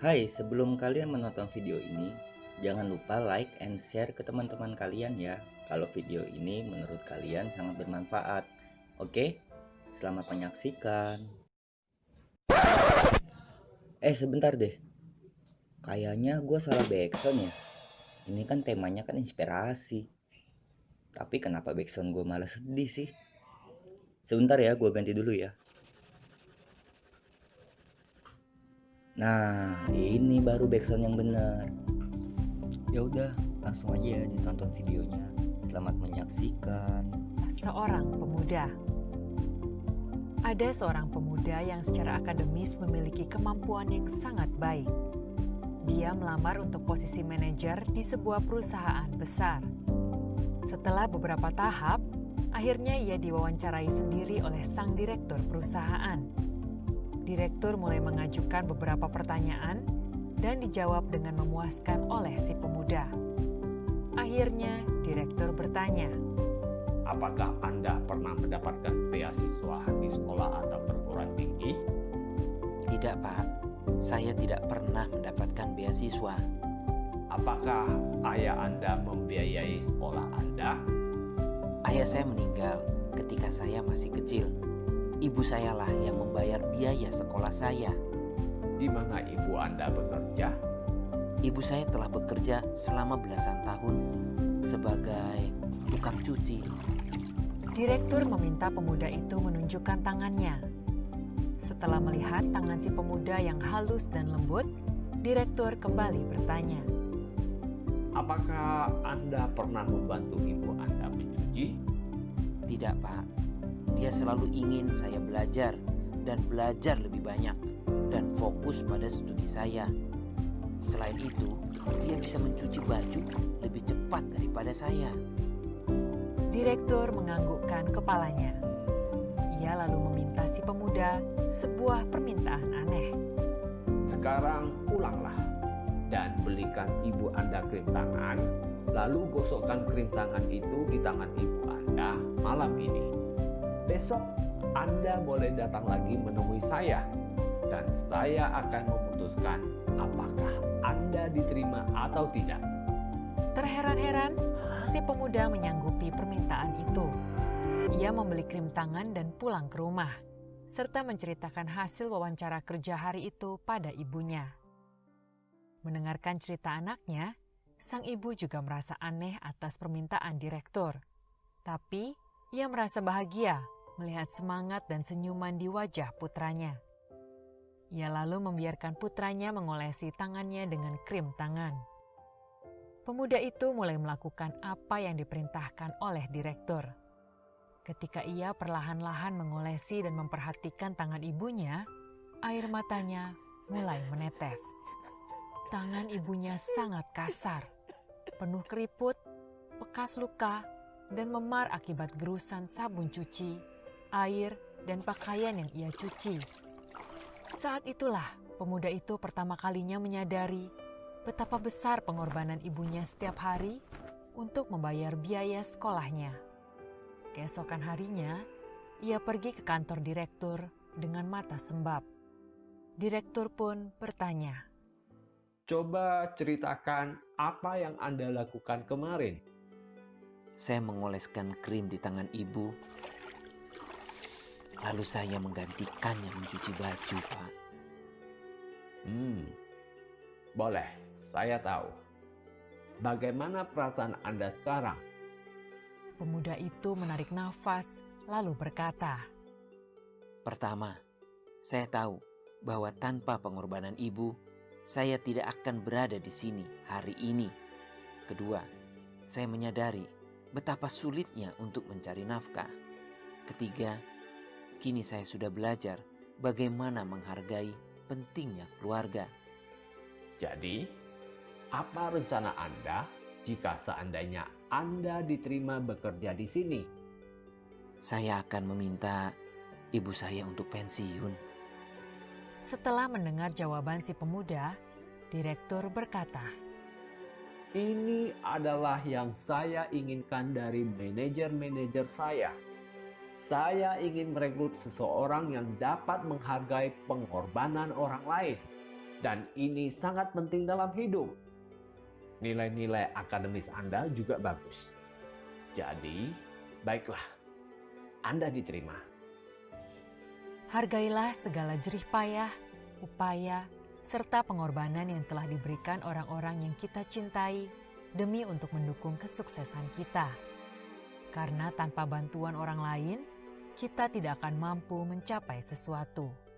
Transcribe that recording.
Hai, sebelum kalian menonton video ini, jangan lupa like and share ke teman-teman kalian ya. Kalau video ini menurut kalian sangat bermanfaat. Oke, selamat menyaksikan. Sebentar deh. Kayaknya gue salah backsound ya. Ini kan temanya kan inspirasi. Tapi kenapa backsound gue malah sedih sih? Sebentar ya, gue ganti dulu ya. Nah, ini baru backsound yang benar. Ya udah, langsung aja ya ditonton videonya. Selamat menyaksikan. Seorang pemuda. Ada seorang pemuda yang secara akademis memiliki kemampuan yang sangat baik. Dia melamar untuk posisi manajer di sebuah perusahaan besar. Setelah beberapa tahap, akhirnya ia diwawancarai sendiri oleh sang direktur perusahaan. Direktur mulai mengajukan beberapa pertanyaan dan dijawab dengan memuaskan oleh si pemuda. Akhirnya, direktur bertanya, apakah Anda pernah mendapatkan beasiswa di sekolah atau perguruan tinggi? Tidak, Pak. Saya tidak pernah mendapatkan beasiswa. Apakah ayah Anda membiayai sekolah Anda? Ayah saya meninggal ketika saya masih kecil. Ibu sayalah yang membayar biaya sekolah saya. Di mana ibu Anda bekerja? Ibu saya telah bekerja selama belasan tahun sebagai tukang cuci. Direktur meminta pemuda itu menunjukkan tangannya. Setelah melihat tangan si pemuda yang halus dan lembut, direktur kembali bertanya, apakah Anda pernah membantu ibu Anda mencuci? Tidak, Pak. Dia selalu ingin saya belajar dan belajar lebih banyak dan fokus pada studi saya. Selain itu, dia bisa mencuci baju lebih cepat daripada saya. Direktur menganggukkan kepalanya. Ia lalu meminta si pemuda sebuah permintaan aneh. Sekarang pulanglah dan belikan ibu Anda krim tangan, lalu gosokkan krim tangan itu di tangan ibu Anda malam ini. Besok Anda boleh datang lagi menemui saya dan saya akan memutuskan apakah Anda diterima atau tidak. Terheran-heran, si pemuda menyanggupi permintaan itu. Ia membeli krim tangan dan pulang ke rumah, serta menceritakan hasil wawancara kerja hari itu pada ibunya. Mendengarkan cerita anaknya, sang ibu juga merasa aneh atas permintaan direktur. Tapi, ia merasa bahagia melihat semangat dan senyuman di wajah putranya. Ia lalu membiarkan putranya mengolesi tangannya dengan krim tangan. Pemuda itu mulai melakukan apa yang diperintahkan oleh direktur. Ketika ia perlahan-lahan mengolesi dan memperhatikan tangan ibunya, air matanya mulai menetes. Tangan ibunya sangat kasar, penuh keriput, bekas luka, dan memar akibat gerusan sabun cuci, air, dan pakaian yang ia cuci. Saat itulah pemuda itu pertama kalinya menyadari betapa besar pengorbanan ibunya setiap hari untuk membayar biaya sekolahnya. Keesokan harinya, ia pergi ke kantor direktur dengan mata sembab. Direktur pun bertanya, Coba ceritakan apa yang Anda lakukan kemarin. Saya mengoleskan krim di tangan ibu. Lalu saya menggantikannya mencuci baju, Pak. Boleh, saya tahu. Bagaimana perasaan Anda sekarang? pemuda itu menarik nafas lalu berkata, Pertama, saya tahu bahwa tanpa pengorbanan ibu, saya tidak akan berada di sini hari ini. Kedua, saya menyadari betapa sulitnya untuk mencari nafkah. Ketiga, kini saya sudah belajar bagaimana menghargai pentingnya keluarga. Jadi, apa rencana Anda jika seandainya Anda diterima bekerja di sini? Saya akan meminta ibu saya untuk pensiun. Setelah mendengar jawaban si pemuda, direktur berkata, Ini adalah yang saya inginkan dari manajer-manajer saya. Saya ingin merekrut seseorang yang dapat menghargai pengorbanan orang lain. Dan ini sangat penting dalam hidup. Nilai-nilai akademis Anda juga bagus. Jadi, baiklah, Anda diterima. Hargailah segala jerih payah, upaya, serta pengorbanan yang telah diberikan orang-orang yang kita cintai demi untuk mendukung kesuksesan kita. Karena tanpa bantuan orang lain, kita tidak akan mampu mencapai sesuatu.